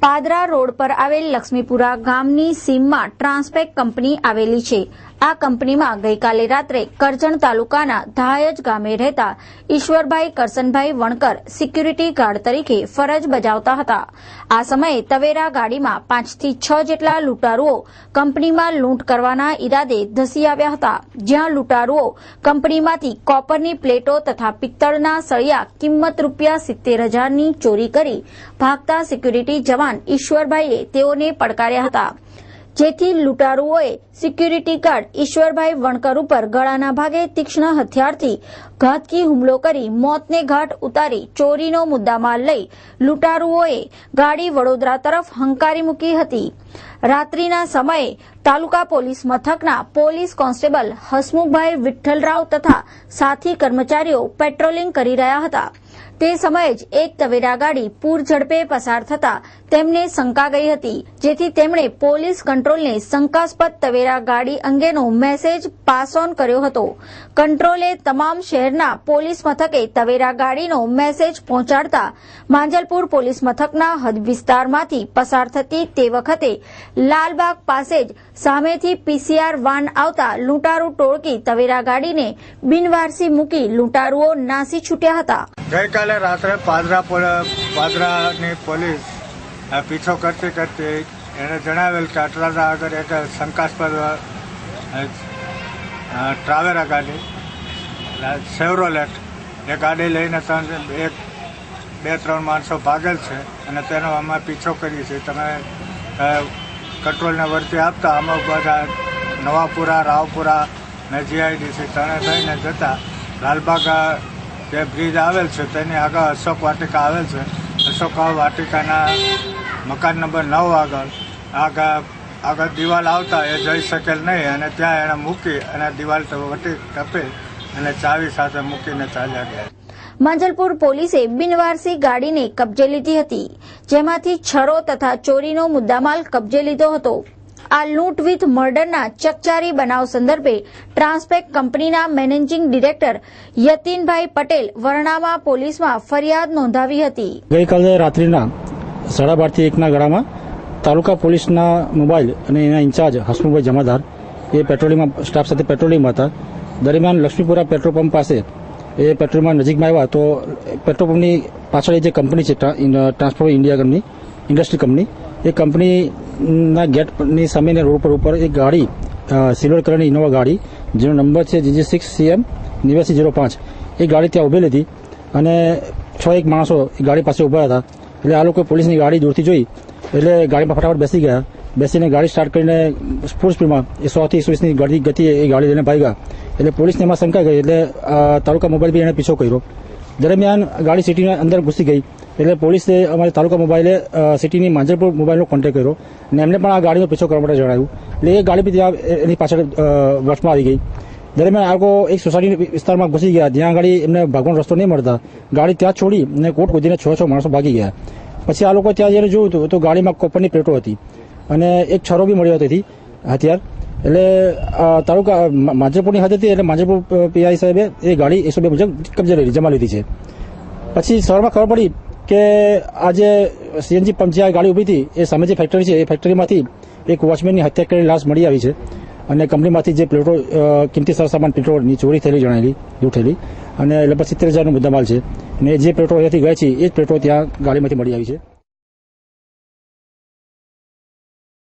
Padra road પર આવેલ લક્ષ્મીપુરા ગામની સીમમાં ટ્રાન્સપેક કંપની આવેલી છે। આ કંપનીમાં ગઈકાલે રાત્રે કરજણ તાલુકાના ધાયજ ગામે રહેતા ઈશ્વરભાઈ કરસનભાઈ વણકર સિક્યુરિટી ગાર્ડ તરીકે ફરજ બજાવતા હતા। આ સમયે તવેરા ગાડીમાં 5 થી 6 જેટલા લૂંટારુઓ કંપનીમાં લૂંટ કરવાના ઈરાદે ધસી આવ્યા હતા, જ્યાં લૂંટારુઓ કંપનીમાંથી કોપરની પ્લેટો તથા પિત્તળના સળિયા કિંમત ₹70,000ની ચોરી કરી ભાગતા સિક્યુરિટી જવાન ઈશ્વરભાઈએ તેઓને પડકાર્યા હતા, જેથી લૂંટારુઓએ સિક્યુરિટી ગાર્ડ ઈશ્વરભાઈ વણકર ઉપર ગળાના ભાગે તીક્ષ્ણ હથિયારથી ઘાતકી હુમલો કરી મોતને ઘાટ ઉતારી ચોરીનો મુદ્દામાલ લઈ લૂંટારુઓએ ગાડી વડોદરા તરફ હંકારી મૂકી હતી। રાત્રિના સમયે તાલુકા પોલીસ મથકના પોલીસ કોન્સ્ટેબલ હસમુખભાઈ વિઠ્ઠલરાવ તથા સાથી કર્મચારીઓ પેટ્રોલિંગ કરી રહ્યા હતા। તે સમયે જ એક તવેરા ગાડી પૂર ઝડપે પસાર થતા તેમને શંકા ગઈ હતી, જેથી તેમણે પોલીસ કંટ્રોલને શંકાસ્પદ તવેરા ગાડી અંગેનો મેસેજ પાસ ઓન કર્યો હતો। કંટ્રોલે તમામ શહેરના પોલીસ મથકે તવેરા ગાડીનો મેસેજ પહોંચાડતા માંજલપુર પોલીસ મથકના હદ વિસ્તારમાંથી પસાર થતી તે વખતે લાલબાગ પાસે જ સામેથી પીસીઆર વાન આવતા લૂંટારૂ ટોળકી તવેરા ગાડીને બિનવારસી મૂકી લૂંટારુઓ નાસી છૂટ્યા હતા। ગઈકાલે રાત્રે પાદરાની પોલીસ પીછો કરતી એને જણાવેલ કે અટલાદા આગળ એક શંકાસ્પદ ટ્રાવેરા ગાડી સેવરોલેટ એ ગાડી લઈને 2-3 માણસો ભાગેલ છે અને તેનો અમે પીછો કરીએ છીએ। તમે કંટ્રોલને વર્તી આપતા અમે બધા નવાપુરા, રાવપુરા ને GIDC તણે થઈને જતા લાલબાગ જે બ્રિજ આવેલ છે તેની આગળ અશોક વાટિકા આવેલ છે। અશોક વાટિકાના મકાન નંબર 9 આગળ દિવાલ આવતા એ જઈ શકેલ નહીં અને ત્યાં એને મૂકી અને દિવાલ ટપી અને ચાવી સાથે મૂકીને ચાલ્યા ગયા। માંજલપુર પોલીસે બિનવારસી ગાડીને કબજે લીધી હતી, જેમાંથી છરો તથા ચોરીનો મુદ્દામાલ કબજે લીધો હતો। આ લૂંટ વિથ મર્ડરના ચકચારી બનાવ સંદર્ભે ટ્રાન્સપેક કંપનીના મેનેજિંગ ડિરેક્ટર યતીનભાઈ પટેલ વરણામા પોલીસમાં ફરિયાદ નોંધાવી હતી। ગઈકાલે રાત્રિના 12:30 થી 1ના ગાળામાં તાલુકા પોલીસના મોબાઈલ અને એના ઇન્ચાર્જ હસમુખભાઈ જમાદાર એ પેટ્રોલિંગમાં સ્ટાફ સાથે પેટ્રોલિંગમાં હતા। દરમિયાન લક્ષ્મીપુરા પેટ્રોલ પંપ પાસે એ પેટ્રોલમાં નજીકમાં આવ્યા તો પેટ્રોલ પંપની પાછળ જે કંપની છે transport India company industry company એ કંપનીના ગેટની સામેના રોડ પર ઉપર એક ગાડી સિલ્વર કલરની ઇનોવા ગાડી જેનો નંબર છે GG6CM 8905 એ ગાડી ત્યાં ઉભેલી હતી અને 6 માણસો એ ગાડી પાસે ઉભા હતા। એટલે આ લોકો પોલીસની ગાડી દૂરથી જોઈ એટલે ગાડીમાં ફટાફટ બેસી ગયા। બેસીને ગાડી સ્ટાર્ટ કરીને ફૂલ સ્પીડમાં 100 થી 120ની ગતિએ એ ગાડી લઈને ભાગ્યા। એટલે પોલીસને એમાં શંકા ગઈ એટલે તાલુકા મોબાઈલ બી એને પીછો કર્યો। દરમિયાન ગાડી સિટીના અંદર ઘૂસી ગઈ એટલે પોલીસે અમારે તાલુકા મોબાઈલે સિટીની માંજલપુર મોબાઈલનો કોન્ટેક્ટ કર્યો અને એમને પણ આ ગાડીનો પીછો કરવા માટે જણાવ્યું। એટલે એ ગાડી બી ત્યાં એની પાછળ વચમાં આવી ગઈ। દરમિયાન આ લોકો એક સોસાયટી વિસ્તારમાં ઘૂસી ગયા, જ્યાં ગાડી એમને ભાગવાનો રસ્તો નહીં મળતા ગાડી ત્યાં છોડી અને કોટ કૂદીને 6 માણસો ભાગી ગયા। પછી આ લોકો ત્યાં જઈને જોયું તો ગાડીમાં કોપરની પ્લેટો હતી અને એક છરો બી મળ્યો હતી હથિયાર। એટલે તાલુકા માંજલપુરની હદ હતી એટલે માંજલપુર PI સાહેબે એ ગાડી 102 મુજબ કબજે જમા લીધી છે। પછી સવારમાં ખબર પડી કે આ જે CNG પંપ જે ગાડી ઉભી હતી એ સામે જે ફેક્ટરી છે એ ફેક્ટરીમાંથી એક વોચમેનની હત્યા કરેલી લાશ મળી આવી છે અને કંપનીમાંથી જે પ્લેટો કિંમતી સરસામાન પ્લેટોની ચોરી થયેલી જણાયેલી લૂંટેલી અને લગભગ 70,000નો મુદ્દામાલ છે અને જે પ્લેટો અહીંયાથી ગઈ છે એ જ પ્લેટો ત્યાં ગાડીમાંથી મળી આવી છે।